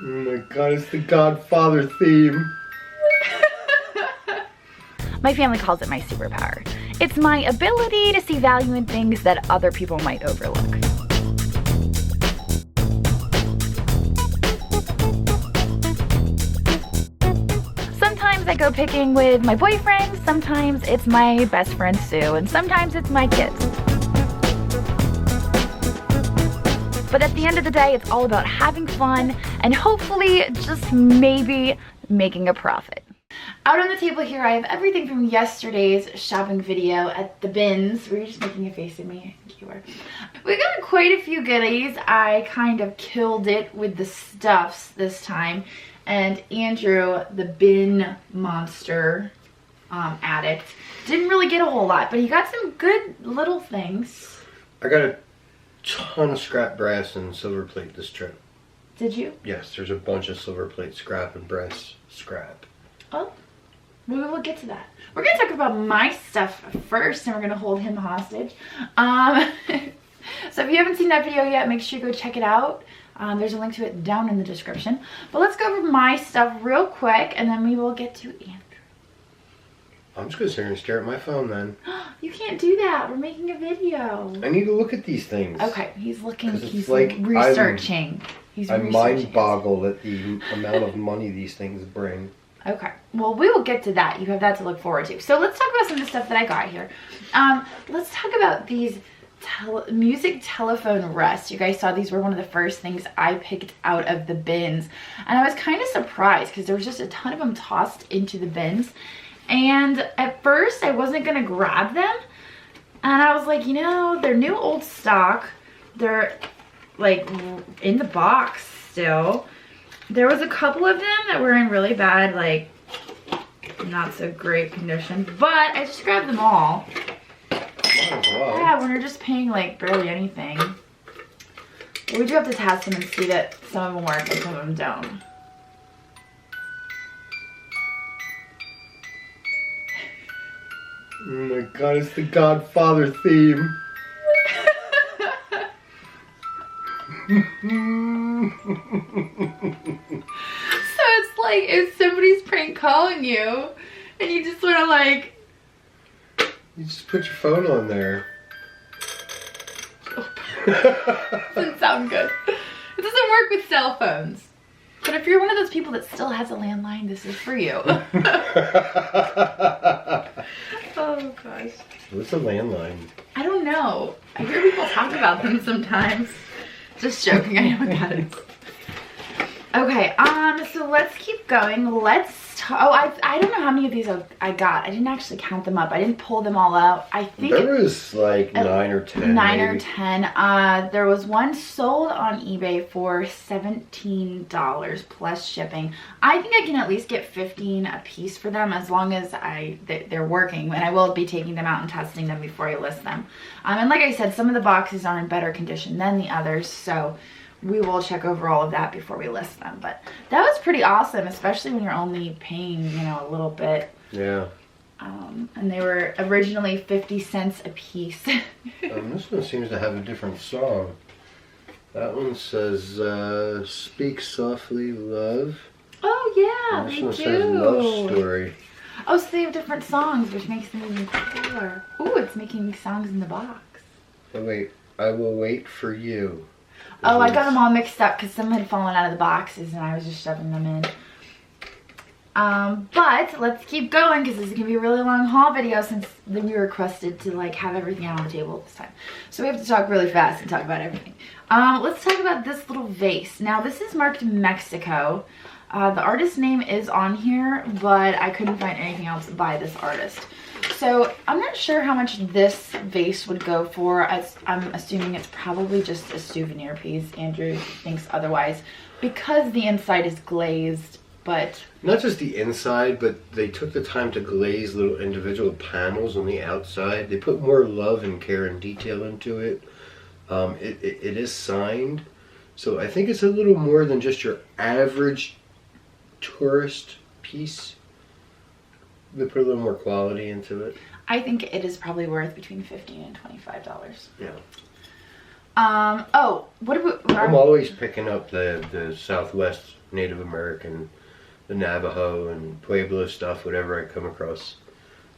Oh my god, it's the Godfather theme. My family calls it my superpower. It's my ability to see value in things that other people might overlook. Sometimes I go picking with my boyfriend, sometimes it's my best friend Sue, and sometimes it's my kids. But at the end of the day, it's all about having fun and hopefully just maybe making a profit. Out on the table here, I have everything from yesterday's shopping video at the bins. Were you just making a face at me? You were. We got quite a few goodies. I kind of killed it with the stuffs this time. And Andrew, the bin monster addict, didn't really get a whole lot, but he got some good little things. I got a ton of scrap brass and silver plate this trip. Did you? Yes, there's a bunch of silver plate scrap and brass scrap. Oh, maybe we'll get to that. We're gonna talk about my stuff first, and we're gonna hold him hostage. So if you haven't seen that video yet, make sure you go check it out. There's a link to it down in the description. But let's go over my stuff real quick, and then we will get to Andrew. I'm just gonna sit here and stare at my phone then. You can't do that. We're making a video. I need to look at these things. Okay, he's looking. He's like researching. I'm mind boggled at the amount of money these things bring. Okay, well, we will get to that. You have that to look forward to. So let's talk about some of the stuff that I got here. Let's talk about these music telephone rests. You guys saw these were one of the first things I picked out of the bins. And I was kind of surprised because there was just a ton of them tossed into the bins. And at first, I wasn't going to grab them. And I was like, you know, they're new old stock. They're, like, in the box still. There was a couple of them that were in really bad, like, not so great condition. But I just grabbed them all. Oh, wow. Yeah, when you're just paying, like, barely anything. But we do have to test them and see that some of them work and some of them don't. Oh my god, it's the Godfather theme. So it's like if somebody's prank calling you and you just want to like... You just put your phone on there. Doesn't sound good. It doesn't work with cell phones. But if you're one of those people that still has a landline, this is for you. Oh gosh. What's a landline? I don't know. I hear people talk about them sometimes. Just joking, I know what that is. Okay, so let's keep going. I don't know how many of these I got. I didn't actually count them up. I didn't pull them all out. I think there was like 9 or 10. 9 maybe. or 10. There was one sold on eBay for $17 plus shipping. I think I can at least get 15 a piece for them as long as they're working, and I will be taking them out and testing them before I list them. And like I said, some of the boxes are in better condition than the others, so we will check over all of that before we list them. But that was pretty awesome, especially when you're only paying, you know, a little bit. Yeah. And they were originally 50 cents a piece. This one seems to have a different song. That one says, Speak Softly, Love. Oh, yeah, And they this one do. says Love Story. Oh, so they have different songs, which makes them even cooler. Ooh, it's making songs in the box. Oh, wait. I Will Wait for You. Oh, I got them all mixed up because some had fallen out of the boxes and I was just shoving them in. But let's keep going because this is going to be a really long haul video since we requested to like have everything out on the table this time. So we have to talk really fast and talk about everything. Let's talk about this little vase. Now this is marked Mexico. The artist's name is on here, but I couldn't find anything else by this artist. So I'm not sure how much this vase would go for. I'm assuming it's probably just a souvenir piece. Andrew thinks otherwise because the inside is glazed, but... Not just the inside, but they took the time to glaze little individual panels on the outside. They put more love and care and detail into it. It is signed, so I think it's a little more than just your average tourist piece. They put a little more quality into it. I think it is probably worth between $15 and $25. Yeah. Oh, what about I'm always picking up the Southwest Native American, the Navajo and Pueblo stuff, whatever I come across.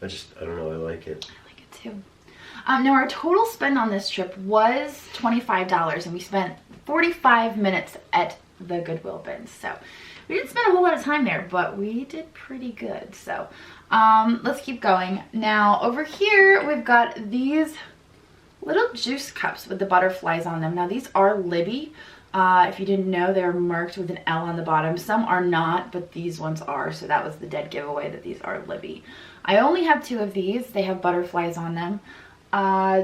I don't know, I like it. I like it too. Now our total spend on this trip was $25, and we spent 45 minutes at the Goodwill bins. So we didn't spend a whole lot of time there, but we did pretty good. So let's keep going. Now over here we've got these little juice cups with the butterflies on them. Now these are Libby. If you didn't know, they're marked with an L on the bottom. Some are not, but these ones are. So that was the dead giveaway that these are Libby. I only have 2 of these. They have butterflies on them.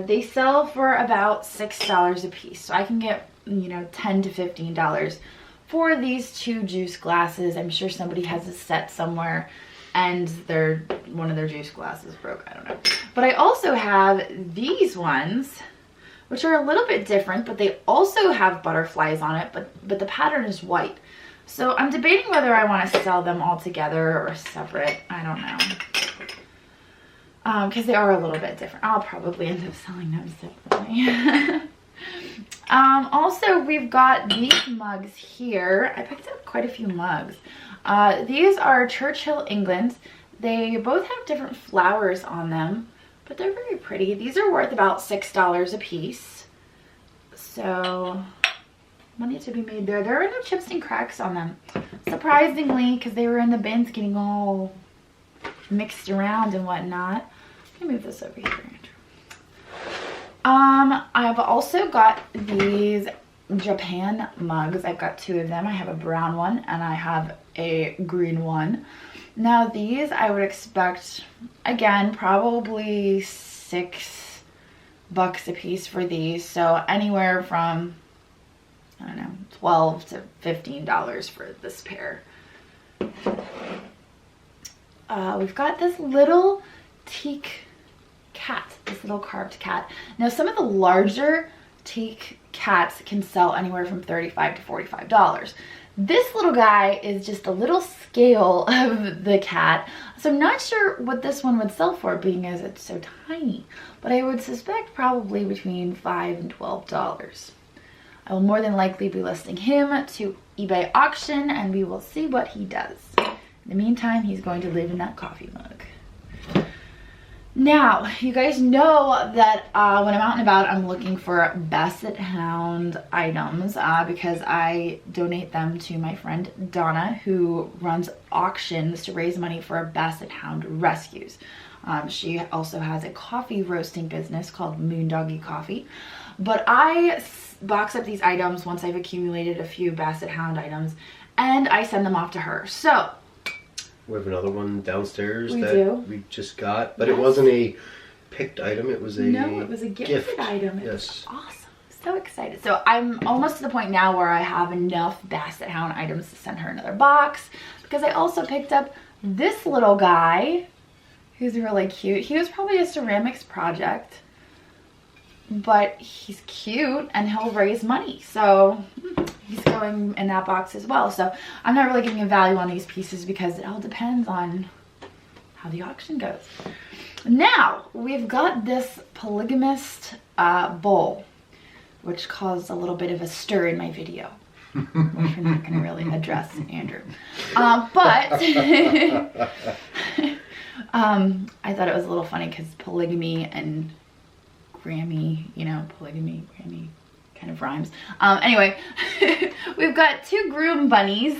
They sell for about $6 a piece. So I can get, you know, $10 to $15 for these 2 juice glasses. I'm sure somebody has a set somewhere and one of their juice glasses broke. I don't know. But I also have these ones, which are a little bit different, but they also have butterflies on it, but the pattern is white. So I'm debating whether I want to sell them all together or separate. I don't know. Because they are a little bit different. I'll probably end up selling them separately. Also, we've got these mugs here. I picked up quite a few mugs. These are Churchill, England. They both have different flowers on them, but they're very pretty. These are worth about $6 a piece. So, money to be made there. There are no chips and cracks on them. Surprisingly, because they were in the bins getting all mixed around and whatnot. Let me move this over here, Andrew. I've also got these Japan mugs. I've got 2 of them. I have a brown one and I have a green one. Now these I would expect, again, probably $6 a piece for these. So anywhere from, I don't know, $12 to $15 for this pair. We've got this little teak cat, this little carved cat. Now some of the larger teak cats can sell anywhere from $35 to $45. This little guy is just a little scale of the cat. So I'm not sure what this one would sell for, being as it's so tiny, but I would suspect probably between $5 and $12. I will more than likely be listing him to eBay auction, and we will see what he does. In the meantime, he's going to live in that coffee mug. Now, you guys know that when I'm out and about, I'm looking for Basset Hound items because I donate them to my friend Donna, who runs auctions to raise money for Basset Hound rescues. She also has a coffee roasting business called Moondoggy Coffee. But I box up these items once I've accumulated a few Basset Hound items, and I send them off to her. So we have another one downstairs we just got, but yes. It wasn't a picked item. It was a gifted item. It yes. was awesome. So excited. So I'm almost to the point now where I have enough Basset Hound items to send her another box, because I also picked up this little guy who's really cute. He was probably a ceramics project, but he's cute and he'll raise money. So he's going in that box as well. So I'm not really giving a value on these pieces because it all depends on how the auction goes. Now we've got this polygamist bowl, which caused a little bit of a stir in my video, which we're not going to really address, Andrew. But I thought it was a little funny because polygamy and Grammy, you know, polygamy, Grammy kind of rhymes. Anyway, we've got 2 groom bunnies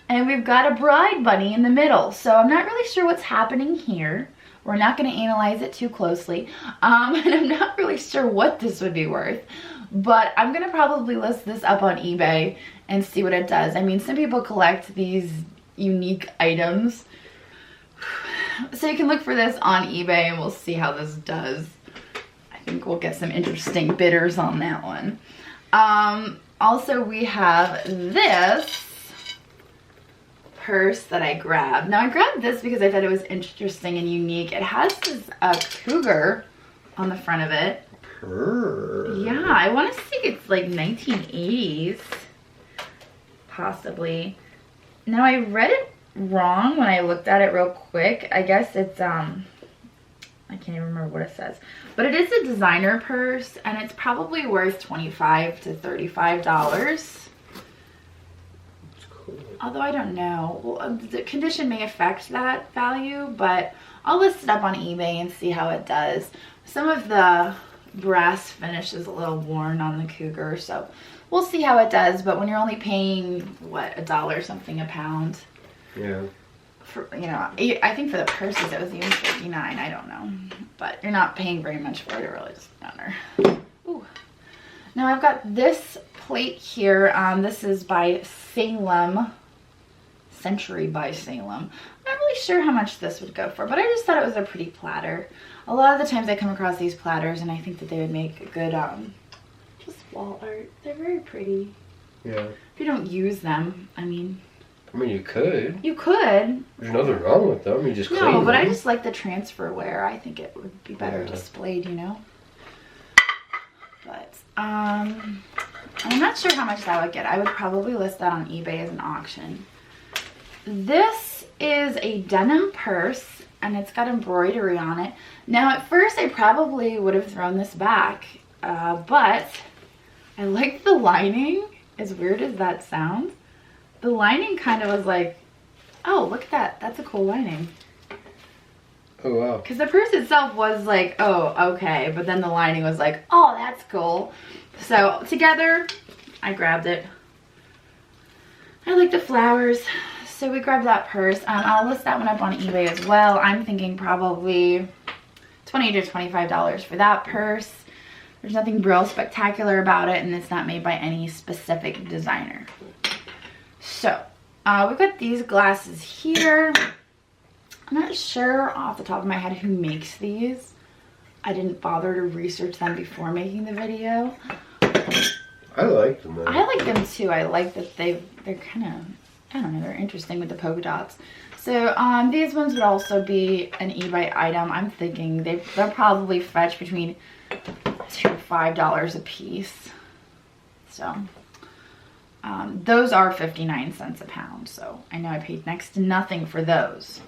and we've got a bride bunny in the middle. So I'm not really sure what's happening here. We're not going to analyze it too closely. And I'm not really sure what this would be worth, but I'm going to probably list this up on eBay and see what it does. I mean, some people collect these unique items. So you can look for this on eBay and we'll see how this does. I think we'll get some interesting bidders on that one. Also, we have this purse that I grabbed. Now, I grabbed this because I thought it was interesting and unique. It has this cougar on the front of it. Yeah, I want to say it's like 1980s, possibly. Now, I read it wrong when I looked at it real quick. I guess it's I can't even remember what it says. But it is a designer purse, and it's probably worth $25 to $35. Cool. Although I don't know. Well, the condition may affect that value, but I'll list it up on eBay and see how it does. Some of the brass finish is a little worn on the Cougar, so we'll see how it does. But when you're only paying, what, $1 something a pound? Yeah. For, you know, I think for the purses it was even $59. I don't know. But you're not paying very much for it. It really doesn't matter. Ooh. Now I've got this plate here. This is by Salem. Century by Salem. I'm not really sure how much this would go for, but I just thought it was a pretty platter. A lot of the times I come across these platters and I think that they would make a good just wall art. They're very pretty. Yeah. If you don't use them, I mean, you could. you could. There's nothing wrong with them. You just clean No, but them. I just like the transfer wear. I think it would be better Yeah. displayed, you know. But I'm not sure how much that would get. I would probably list that on eBay as an auction. This is a denim purse, and it's got embroidery on it. Now, at first, I probably would have thrown this back, but I like the lining. As weird as that sounds, the lining kind of was like, oh, look at that. That's a cool lining. Oh, wow. Because the purse itself was like, oh, okay. But then the lining was like, oh, that's cool. So together, I grabbed it. I like the flowers. So we grabbed that purse. I'll list that one up on eBay as well. I'm thinking probably $20 to $25 for that purse. There's nothing real spectacular about it, and it's not made by any specific designer. So we've got these glasses here. I'm not sure off the top of my head who makes these. I didn't bother to research them before making the video. I like them, though. I like them too. I like that they're kind of, I don't know, they're interesting with the polka dots. So these ones would also be an eBay item. I'm thinking they'll probably fetch between $2 to $5 a piece. So those are 59 cents a pound. So I know I paid next to nothing for those.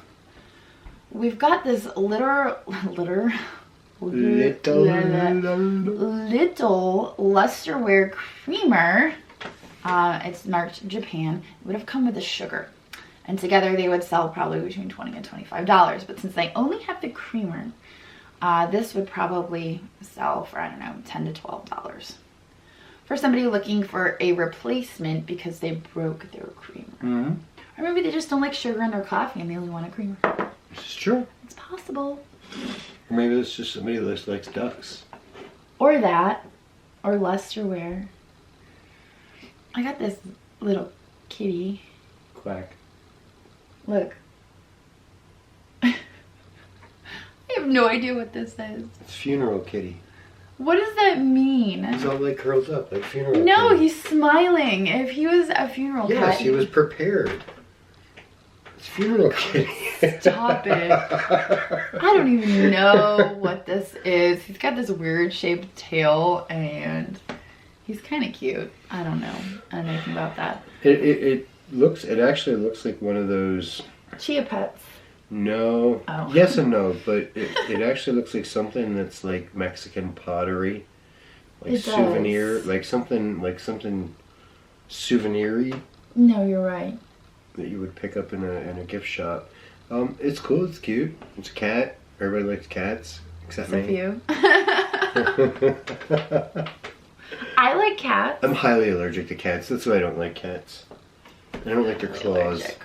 We've got this little lusterware creamer. It's marked Japan. It would have come with the sugar, and together they would sell probably between $20 and $25. But since they only have the creamer, this would probably sell for, I don't know, $10 to $12 for somebody looking for a replacement because they broke their creamer. Mm-hmm. Or maybe they just don't like sugar in their coffee and they only want a creamer. This is true. It's possible. Or maybe it's just somebody that likes ducks. Or that. Or lusterware. I got this little kitty. Quack. Look. I have no idea what this is. It's funeral kitty. What does that mean? He's all like curled up, like funeral No, kitty. he's smiling. If he was a funeral Yes, cat, he was prepared. It's funeral kitty. Stop it. I don't even know what this is. He's got this weird shaped tail and he's kind of cute. I don't know anything about that. It actually looks like one of those. Chia pets. No. Oh. Yes and no, but it actually looks like something that's like Mexican pottery. Like It souvenir, does. like something souvenir-y No, you're right. that you would pick up in a gift shop. It's cool, it's cute. It's a cat. Everybody likes cats, except Except me. you. I like cats. I'm highly allergic to cats. That's why I don't like cats. I don't like their claws. Allergic.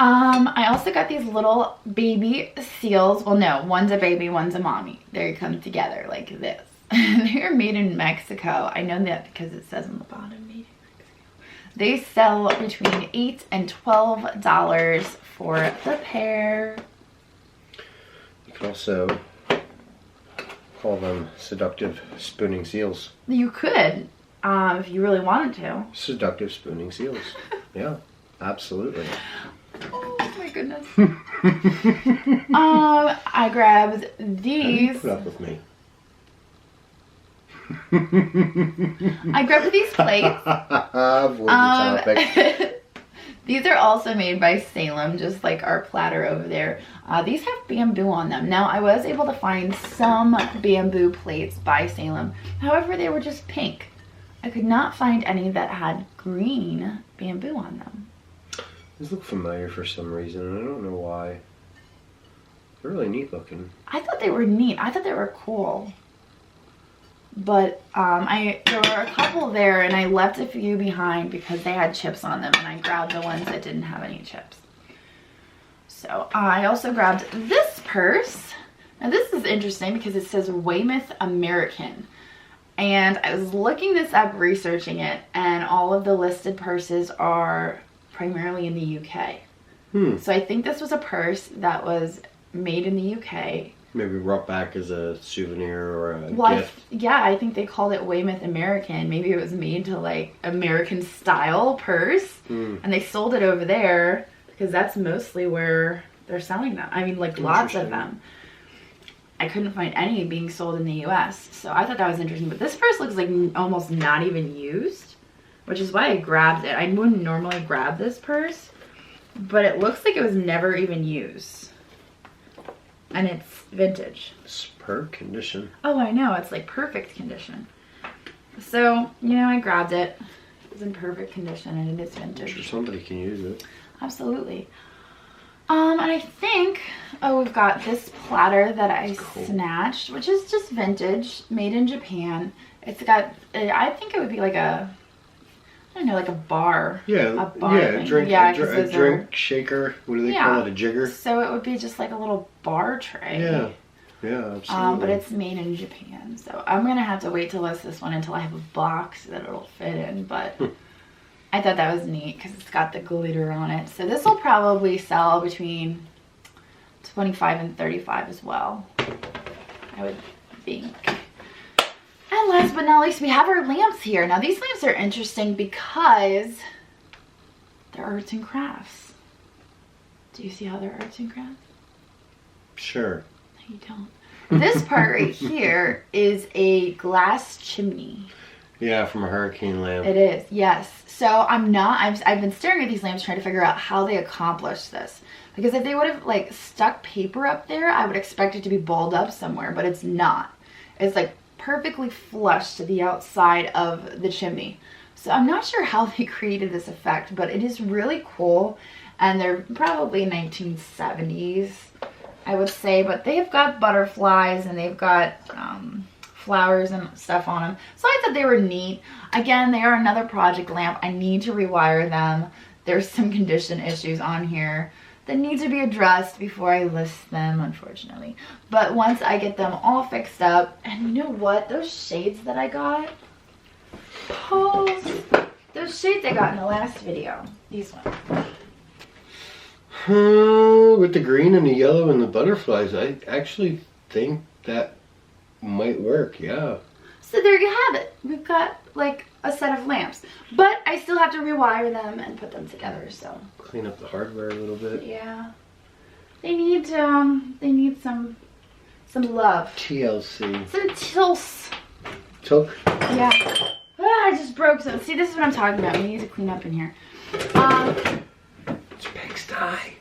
I also got these little baby seals. Well, no, one's a baby, one's a mommy. They come together like this. They're made in Mexico. I know that because it says on the bottom, made in Mexico. They sell between $8 and $12 for the pair. You can also call them seductive spooning seals. You could, if you really wanted to. Seductive spooning seals. Yeah, absolutely. Oh my goodness. I grabbed How do you these. put up with me? I grabbed these plates. Avoid the topic. These are also made by Salem, just like our platter over there. These have bamboo on them. Now, I was able to find some bamboo plates by Salem. However, they were just pink. I could not find any that had green bamboo on them. These look familiar for some reason, and I don't know why. They're really neat looking. I thought they were neat. I thought they were cool. But there were a couple there, and I left a few behind because they had chips on them, and I grabbed the ones that didn't have any chips. So I also grabbed this purse. Now this is interesting because it says Weymouth American. And I was looking this up, researching it, and all of the listed purses are primarily in the UK. So I think this was a purse that was made in the UK. Maybe brought back as a souvenir or a gift. Yeah, I think they called it Weymouth American. Maybe it was made to like American style purse, and they sold it over there because that's mostly where they're selling them. I mean, like lots of them. I couldn't find any being sold in the US, so I thought that was interesting. But this purse looks like almost not even used, which is why I grabbed it. I wouldn't normally grab this purse, but it looks like it was never even used. And it's vintage. It's per condition. Oh, I know. It's like perfect condition. So, you know, I grabbed it. It was in perfect condition and it is vintage. I'm sure somebody can use it. Absolutely. And I think, we've got this platter that I snatched, which is just vintage, made in Japan. It's got, I think it would be like a, I don't know, like a bar. Yeah, a bar a thing. drink, Yeah, a drink shaker. What do they call it? A jigger? So it would be just like a little bar tray. Yeah, absolutely. But it's made in Japan. So I'm going to have to wait to list this one until I have a box that it'll fit in. But I thought that was neat because it's got the glitter on it. So this will probably sell between 25 and 35 as well, I would think. And last but not least, we have our lamps here. Now these lamps are interesting because they're arts and crafts. Do you see how they're arts and crafts? Sure. No, you don't. This part right here is a glass chimney. Yeah, from a hurricane lamp. It is, yes. So I've been staring at these lamps trying to figure out how they accomplished this. Because if they would have like stuck paper up there, I would expect it to be balled up somewhere, but it's not. It's like perfectly flush to the outside of the chimney. So I'm not sure how they created this effect, but it is really cool. And they're probably 1970s, I would say, but they've got butterflies and they've got flowers and stuff on them. So I thought they were neat. Again, they are another project lamp. I need to rewire them. There's some condition issues on here that need to be addressed before I list them, unfortunately. But once I get them all fixed up, and you know what? Those shades that I got, those shades I got in the last video, these ones. With the green and the yellow and the butterflies, I actually think that might work, yeah. So there you have it. We've got like a set of lamps, but I still have to rewire them and put them together, so. Clean up the hardware a little bit. Yeah. They need some love. TLC. Some tilts. Tilk? Yeah. I just broke some. See, this is what I'm talking about. We need to clean up in here. It's pigsty.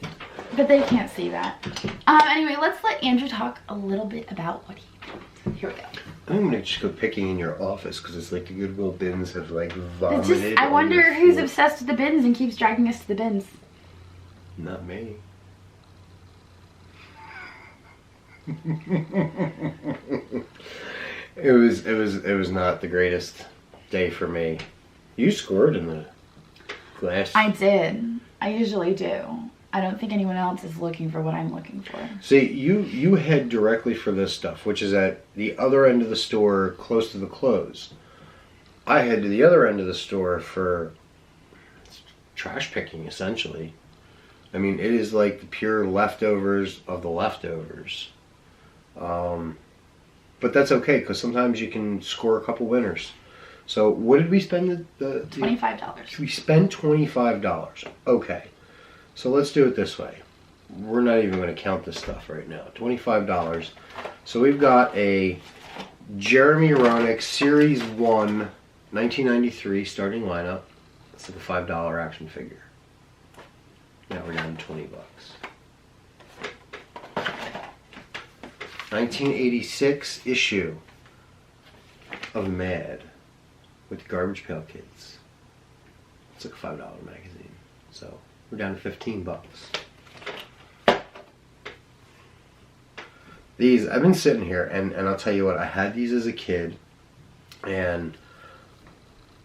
But they can't see that. Anyway, let's let Andrew talk a little bit about what he built. Here we go. I'm gonna just go picking in your office because it's like the Goodwill bins have like vomited. It's just, I wonder who's obsessed with the bins and keeps dragging us to the bins. Not me. It was not the greatest day for me. You scored in the glass. I did. I usually do. I don't think anyone else is looking for what I'm looking for. See, you head directly for this stuff, which is at the other end of the store, close to the close. I head to the other end of the store for trash picking, essentially. I mean, it is like the pure leftovers of the leftovers. But that's okay, because sometimes you can score a couple winners. So, what did we spend the $25. We spent $25. Okay. So let's do it this way. We're not even going to count this stuff right now. $25. So we've got a Jeremy Roenick Series 1 1993 starting lineup. It's like a $5 action figure. Now we're down to 20 bucks. 1986 issue of Mad with the Garbage Pail Kids. It's like a $5 magazine. So we're down to 15 bucks. These, I've been sitting here and I'll tell you what, I had these as a kid and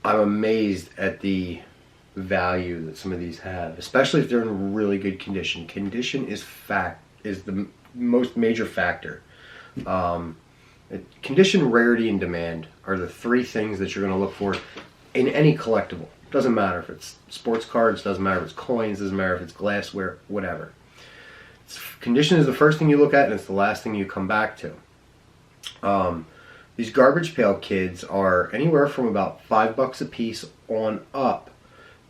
I'm amazed at the value that some of these have, especially if they're in really good condition. Condition is the most major factor. Condition, rarity, and demand are the three things that you're going to look for in any collectible. Doesn't matter if it's sports cards, doesn't matter if it's coins, doesn't matter if it's glassware, whatever. Condition is the first thing you look at, and it's the last thing you come back to. These Garbage Pail Kids are anywhere from about $5 a piece on up.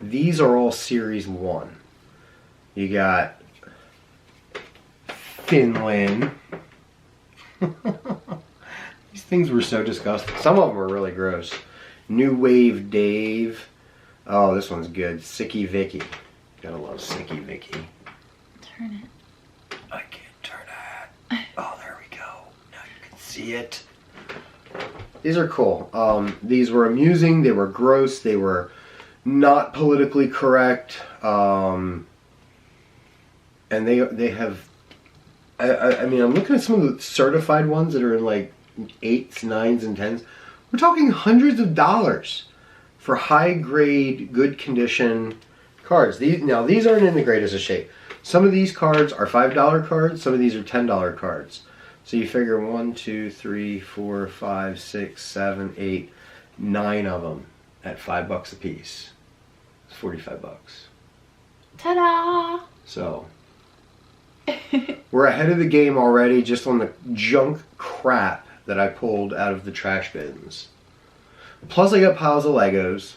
These are all Series 1. You got Finland. These things were so disgusting. Some of them were really gross. New Wave Dave. Oh, this one's good. Sicky Vicky. Gotta love Sicky Vicky. Turn it. I can't turn it. Oh, there we go. Now you can see it. These are cool. These were amusing. They were gross. They were not politically correct. And they have... I mean, I'm looking at some of the certified ones that are in like 8s, 9s, and 10s. We're talking hundreds of dollars for high-grade, good condition cards. These aren't in the greatest of shape. Some of these cards are $5 cards. Some of these are $10 cards. So you figure 1, 2, 3, 4, 5, 6, 7, 8, 9 of them at $5 a piece. It's 45 bucks. Ta-da! So we're ahead of the game already just on the junk crap that I pulled out of the trash bins. Plus I got piles of Legos.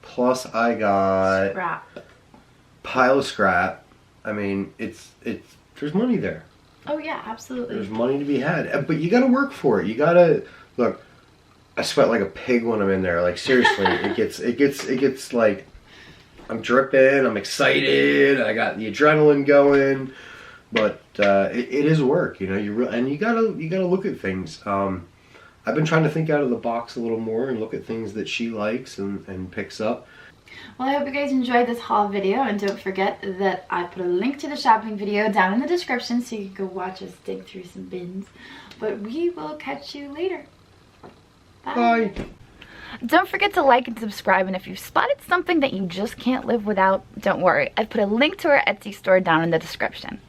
Plus I got Scrap. pile of scrap. I mean, there's money there. Oh yeah, absolutely. There's money to be had. But you gotta work for it. You gotta, look, I sweat like a pig when I'm in there. Like seriously, it gets like, I'm dripping, I'm excited, I got the adrenaline going. But it is work, you know. You gotta look at things. I've been trying to think out of the box a little more and look at things that she likes and picks up. Well, I hope you guys enjoyed this haul video, and don't forget that I put a link to the shopping video down in the description so you can go watch us dig through some bins. But we will catch you later. Bye. Bye. Don't forget to like and subscribe, and if you've spotted something that you just can't live without, don't worry. I've put a link to our Etsy store down in the description.